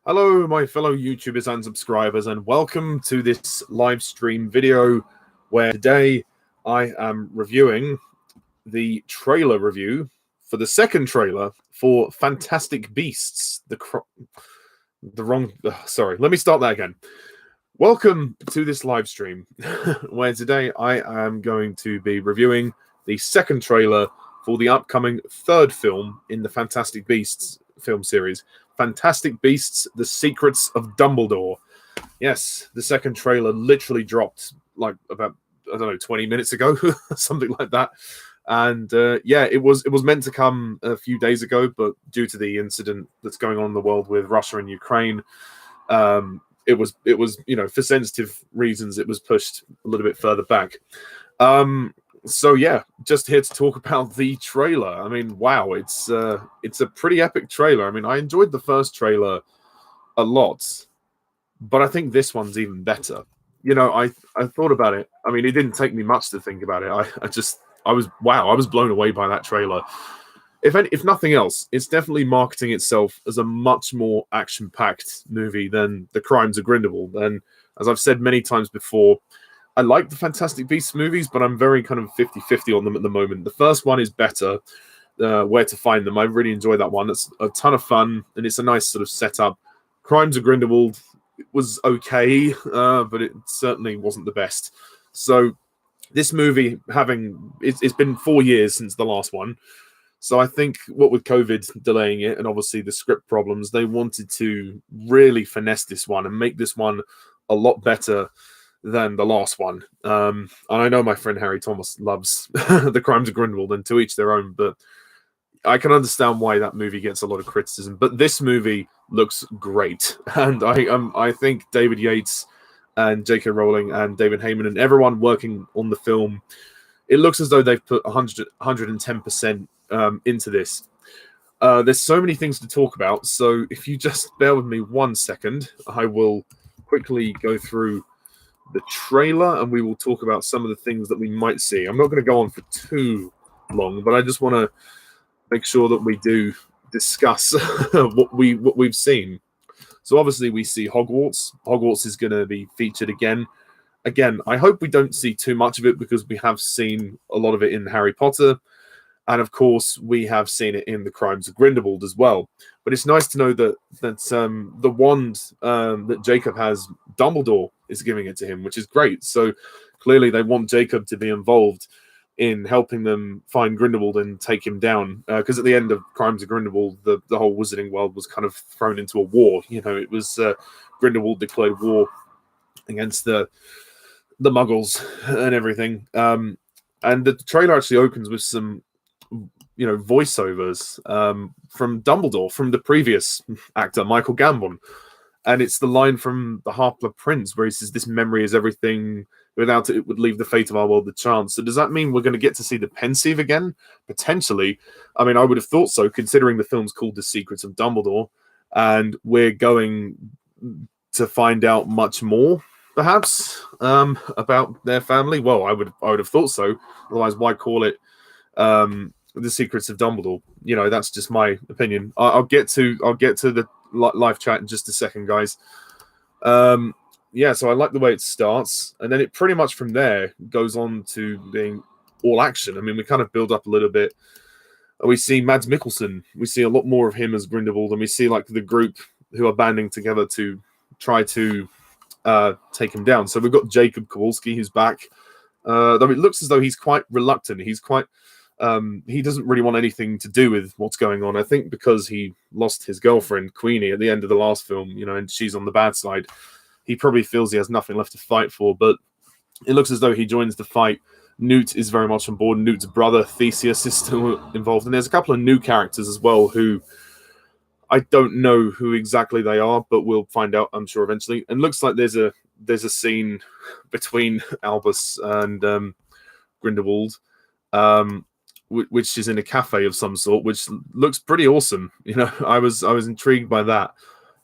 Hello, my fellow YouTubers and subscribers, and welcome to this live stream video where today I am reviewing the trailer review for the second trailer for Fantastic Beasts. Sorry, let me start that again. Welcome to this live stream where today I am going to be reviewing the second trailer for the upcoming third film in the Fantastic Beasts film series. Fantastic Beasts, The Secrets of Dumbledore. Yes, the second trailer literally dropped like about, 20 minutes ago, something like that. And yeah, it was meant to come a few days ago, but due to the incident that's going on in the world with Russia and Ukraine, it was for sensitive reasons, it was pushed a little bit further back. So yeah, just here to talk about the trailer. I mean, wow, it's a pretty epic trailer. I mean, I enjoyed the first trailer a lot, but I think this one's even better. I thought about it. I mean, it didn't take me much to think about it. I was blown away by that trailer. If nothing else, it's definitely marketing itself as a much more action-packed movie than The Crimes of Grindelwald. And as I've said many times before, I like the Fantastic Beasts movies, but I'm very kind of 50-50 on them at the moment. The first one is better, Where to Find Them. I really enjoy that one. It's a ton of fun, and it's a nice sort of setup. Crimes of Grindelwald was okay, but it certainly wasn't the best. So this movie, it's been 4 years since the last one. So I think what with COVID delaying it and obviously the script problems, they wanted to really finesse this one and make this one a lot better than the last one. And I know my friend Harry Thomas loves The Crimes of Grindelwald, and to each their own, but I can understand why that movie gets a lot of criticism. But this movie looks great, and I think David Yates and J.K. Rowling and David Heyman and everyone working on the film, it looks as though they've put 110% into this. There's so many things to talk about, so if you just bear with me 1 second, I will quickly go through the trailer and we will talk about some of the things that we might see. I'm not going to go on for too long, but I just want to make sure that we do discuss what we've seen. So obviously we see Hogwarts. Hogwarts is going to be featured again. I hope we don't see too much of it because we have seen a lot of it in Harry Potter. And of course, we have seen it in The Crimes of Grindelwald as well. But it's nice to know that the wand that Jacob has, Dumbledore is giving it to him, which is great. So clearly they want Jacob to be involved in helping them find Grindelwald and take him down. Because at the end of Crimes of Grindelwald, the whole wizarding world was kind of thrown into a war. It was Grindelwald declared war against the Muggles and everything. And the trailer actually opens with some voiceovers from Dumbledore, from the previous actor, Michael Gambon. And it's the line from The Half-Blood Prince where he says, "This memory is everything. Without it, it would leave the fate of our world the chance." So does that mean we're going to get to see the Pensieve again? Potentially. I mean, I would have thought so, considering the film's called The Secrets of Dumbledore. And we're going to find out much more, perhaps, about their family. Well, I would have thought so. Otherwise, why call it The Secrets of Dumbledore? That's just my opinion. I'll get to the live chat in just a second, guys. Yeah, so I like the way it starts, and then it pretty much from there goes on to being all action. I mean, we kind of build up a little bit. We see Mads Mikkelsen. We see a lot more of him as Grindelwald, and we see like the group who are banding together to try to take him down. So we've got Jacob Kowalski, who's back. Though it looks as though he's quite reluctant. He doesn't really want anything to do with what's going on. I think because he lost his girlfriend, Queenie, at the end of the last film, and she's on the bad side. He probably feels he has nothing left to fight for, but it looks as though he joins the fight. Newt is very much on board. Newt's brother, Theseus, is still involved. And there's a couple of new characters as well who I don't know who exactly they are, but we'll find out, I'm sure, eventually. And looks like there's a scene between Albus and Grindelwald, which is in a cafe of some sort, which looks pretty awesome. I was intrigued by that.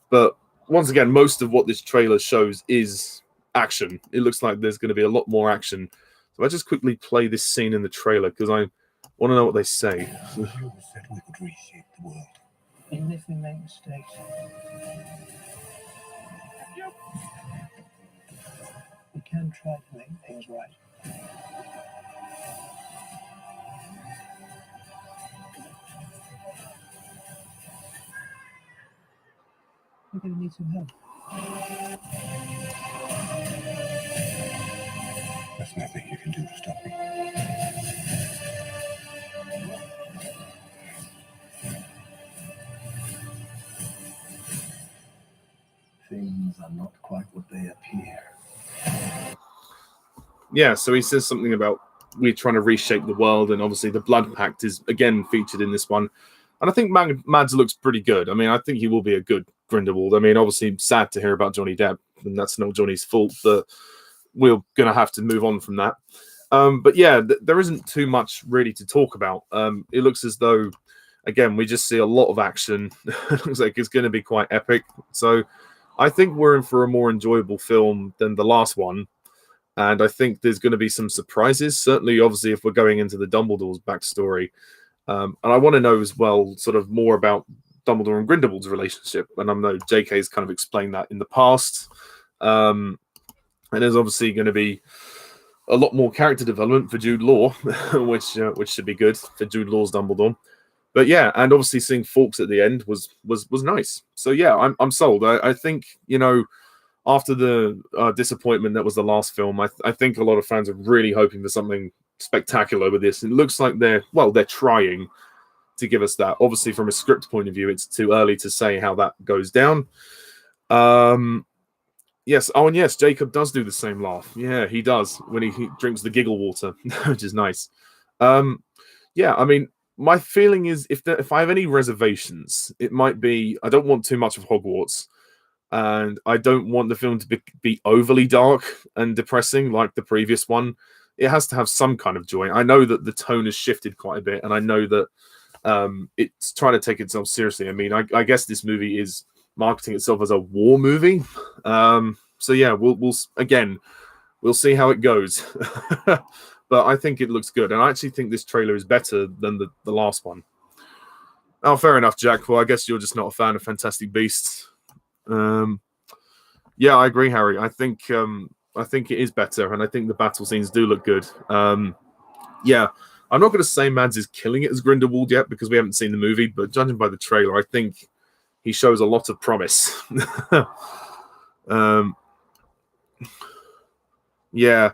But once again, most of what this trailer shows is action. It looks like there's going to be a lot more action. So I just quickly play this scene in the trailer because I want to know what they say. You said we could reshape the world. Even if we make mistakes. can try to make things right. You're going to need some help. There's nothing you can do to stop me. Things are not quite what they appear. Yeah, so he says something about we're trying to reshape the world, and obviously the Blood Pact is again featured in this one. And I think Mads looks pretty good. I mean, I think he will be a good Grindelwald. I mean, obviously sad to hear about Johnny Depp, and that's not Johnny's fault, but we're going to have to move on from that. But yeah, there isn't too much really to talk about. It looks as though, again, we just see a lot of action. It looks like it's going to be quite epic. So I think we're in for a more enjoyable film than the last one. And I think there's going to be some surprises, certainly, obviously, if we're going into the Dumbledore's backstory. And I want to know as well, sort of more about Dumbledore and Grindelwald's relationship. And I know JK's kind of explained that in the past. And there's obviously going to be a lot more character development for Jude Law, which should be good for Jude Law's Dumbledore. But yeah, and obviously seeing Fawkes at the end was nice. So yeah, I'm sold. I think, after the disappointment that was the last film, I think a lot of fans are really hoping for something spectacular with this. It looks like they're trying to give us that. Obviously, from a script point of view, it's too early to say how that goes down. Yes. Oh, and yes, Jacob does do the same laugh. Yeah, he does when he drinks the giggle water, which is nice. Yeah, I mean, my feeling is if I have any reservations, it might be I don't want too much of Hogwarts. And I don't want the film to be overly dark and depressing like the previous one. It has to have some kind of joy. I know that the tone has shifted quite a bit, and I know that it's trying to take itself seriously. I mean, I guess this movie is marketing itself as a war movie. So yeah, we'll see how it goes. But I think it looks good, and I actually think this trailer is better than the last one. Oh, fair enough, Jack. Well, I guess you're just not a fan of Fantastic Beasts. Yeah, I agree, Harry. I think it is better, and I think the battle scenes do look good. Yeah, I'm not going to say Mads is killing it as Grindelwald yet because we haven't seen the movie, but judging by the trailer, I think he shows a lot of promise. Yeah,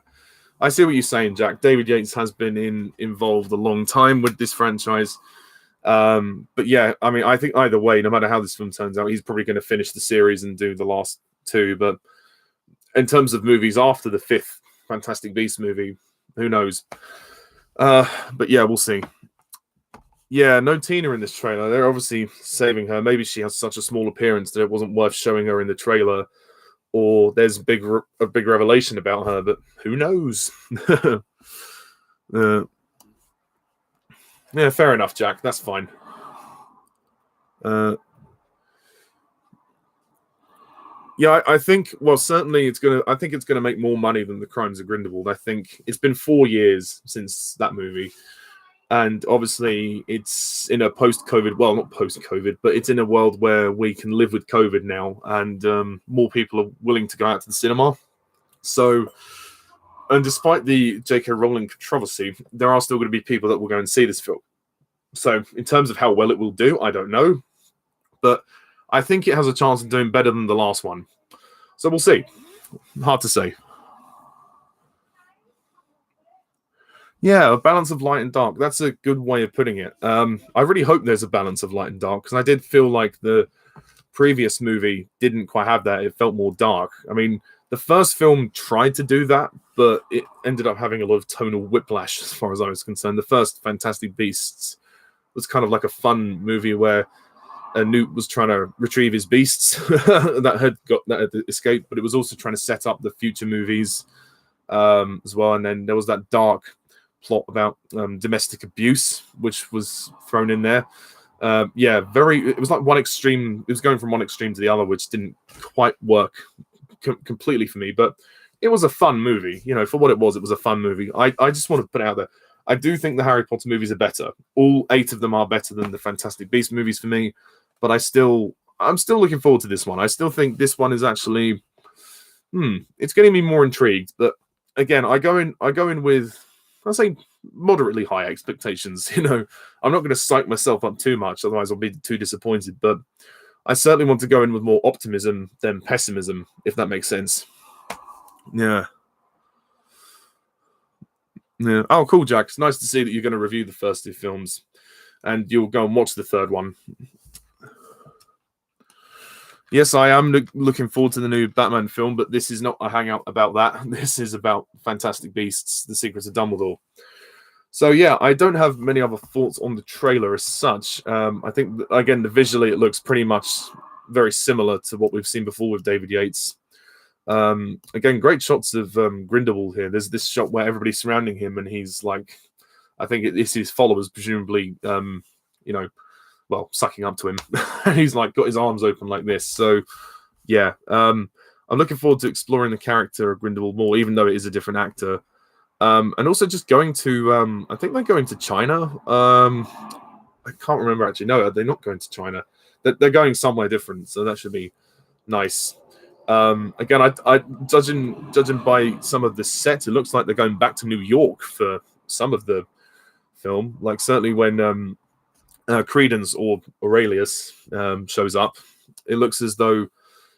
I see what you're saying, Jack. David Yates has been involved a long time with this franchise. But yeah, I mean, I think either way, no matter how this film turns out, he's probably going to finish the series and do the last two. But in terms of movies after the fifth Fantastic Beasts movie, who knows? But yeah, we'll see. Yeah, no Tina in this trailer. They're obviously saving her. Maybe she has such a small appearance that it wasn't worth showing her in the trailer, or there's a big revelation about her. But who knows? Yeah, fair enough, Jack. That's fine. Yeah, I think. Well, certainly, I think it's gonna make more money than The Crimes of Grindelwald. I think it's been 4 years since that movie, and obviously, it's in a post-COVID. Well, not post-COVID, but it's in a world where we can live with COVID now, and more people are willing to go out to the cinema. So. And despite the J.K. Rowling controversy, there are still going to be people that will go and see this film. So in terms of how well it will do, I don't know. But I think it has a chance of doing better than the last one. So we'll see. Hard to say. Yeah, a balance of light and dark. That's a good way of putting it. I really hope there's a balance of light and dark, because I did feel like the previous movie didn't quite have that. It felt more dark. I mean, the first film tried to do that, but it ended up having a lot of tonal whiplash as far as I was concerned. The first Fantastic Beasts was kind of like a fun movie where Newt was trying to retrieve his beasts that had escaped, but it was also trying to set up the future movies as well. And then there was that dark plot about domestic abuse, which was thrown in there. It was like one extreme. It was going from one extreme to the other, which didn't quite work completely for me, but it was a fun movie. For what it was a fun movie. I just want to put it out there. I do think the Harry Potter movies are better. All 8 of them are better than the Fantastic Beasts movies for me, but I'm still looking forward to this one. I still think this one is actually it's getting me more intrigued. But again, I go in with, I say, moderately high expectations. I'm not going to psych myself up too much, otherwise I'll be too disappointed. But I certainly want to go in with more optimism than pessimism, if that makes sense. Yeah. Yeah. Oh, cool, Jack. It's nice to see that you're going to review the first 2 films, and you'll go and watch the third one. Yes, I am looking forward to the new Batman film, but this is not a hangout about that. This is about Fantastic Beasts: The Secrets of Dumbledore. So yeah, I don't have many other thoughts on the trailer as such. I think, again, visually it looks pretty much very similar to what we've seen before with David Yates. Again, great shots of Grindelwald here. There's this shot where everybody's surrounding him, and he's like, I think it's his followers, presumably, sucking up to him. And he's like got his arms open like this. So yeah, I'm looking forward to exploring the character of Grindelwald more, even though it is a different actor. And also just going to, I think they're going to China. I can't remember actually. No, they're not going to China. They're going somewhere different, so that should be nice. Again, I judging by some of the set, it looks like they're going back to New York for some of the film. Like certainly when Credence or Aurelius shows up, it looks as though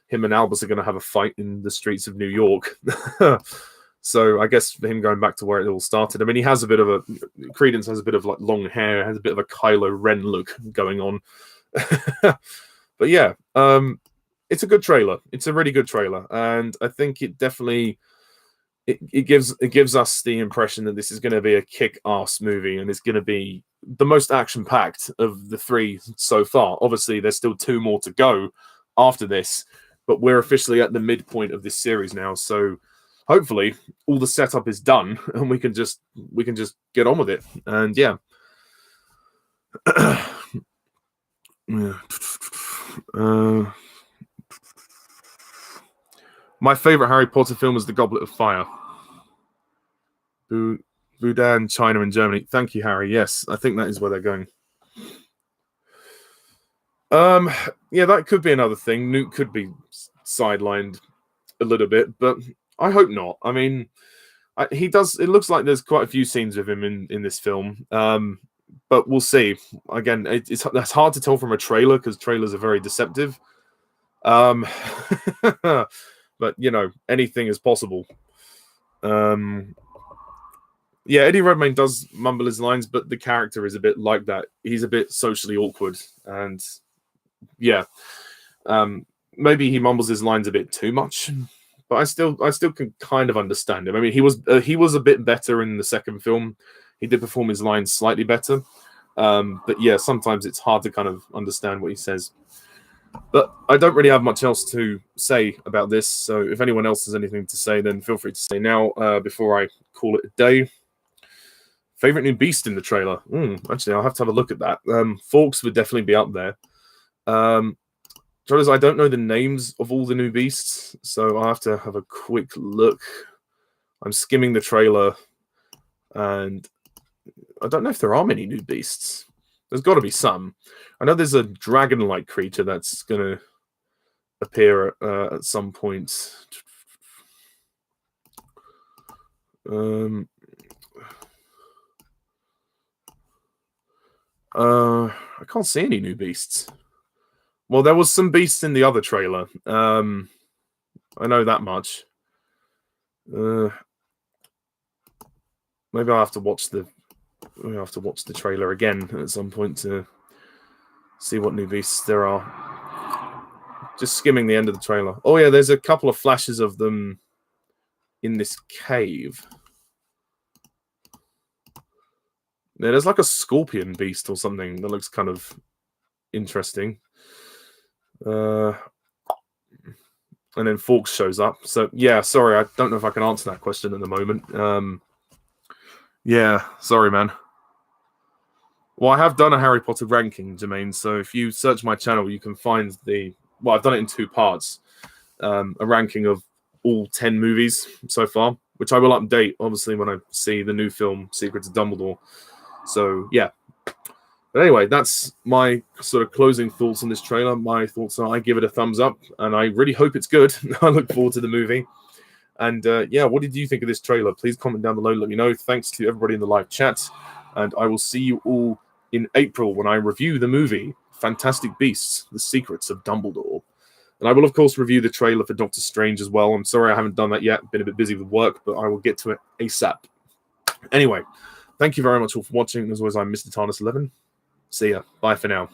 him and Albus are going to have a fight in the streets of New York. So I guess for him going back to where it all started, I mean, Credence has a bit of like long hair, has a bit of a Kylo Ren look going on. But yeah, it's a good trailer. It's a really good trailer, and I think it definitely it gives us the impression that this is going to be a kick-ass movie, and it's going to be the most action-packed of the 3 so far. Obviously, there's still 2 more to go after this, but we're officially at the midpoint of this series now. So hopefully, all the setup is done, and we can just get on with it. And yeah. My favorite Harry Potter film is The Goblet of Fire. Budan, China, and Germany. Thank you, Harry. Yes, I think that is where they're going. Yeah, that could be another thing. Newt could be sidelined a little bit, but I hope not. I mean, he does. It looks like there's quite a few scenes of him in this film. But we'll see. Again, that's hard to tell from a trailer because trailers are very deceptive. But anything is possible. Yeah, Eddie Redmayne does mumble his lines, but the character is a bit like that. He's a bit socially awkward, and yeah, maybe he mumbles his lines a bit too much. But I still can kind of understand him. I mean, he was a bit better in the second film. He did perform his lines slightly better. But yeah, sometimes it's hard to kind of understand what he says. But I don't really have much else to say about this. So if anyone else has anything to say, then feel free to say now before I call it a day. Favorite new beast in the trailer? Actually, I'll have to have a look at that. Fawkes would definitely be up there. I don't know the names of all the new beasts, so I'll have to have a quick look. I'm skimming the trailer, and I don't know if there are many new beasts. There's got to be some. I know there's a dragon-like creature that's going to appear at some point. I can't see any new beasts. Well, there was some beasts in the other trailer. I know that much. Maybe I'll have to watch the trailer again at some point to see what new beasts there are. Just skimming the end of the trailer. Oh yeah, there's a couple of flashes of them in this cave. Yeah, there's like a scorpion beast or something that looks kind of interesting. And then Fawkes shows up. So yeah, sorry, I don't know if I can answer that question at the moment. Yeah, sorry, man. Well, I have done a Harry Potter ranking, Jermaine. So if you search my channel, you can find I've done it in 2 parts. A ranking of all 10 movies so far, which I will update, obviously, when I see the new film, Secrets of Dumbledore. So, yeah. But anyway, that's my sort of closing thoughts on this trailer. My thoughts are I give it a thumbs up, and I really hope it's good. I look forward to the movie. And yeah, what did you think of this trailer? Please comment down below, let me know. Thanks to everybody in the live chat. And I will see you all in April when I review the movie Fantastic Beasts, The Secrets of Dumbledore. And I will, of course, review the trailer for Doctor Strange as well. I'm sorry I haven't done that yet. Been a bit busy with work, but I will get to it ASAP. Anyway, thank you very much all for watching. As always, I'm Mr. Tarnus11. See ya. Bye for now.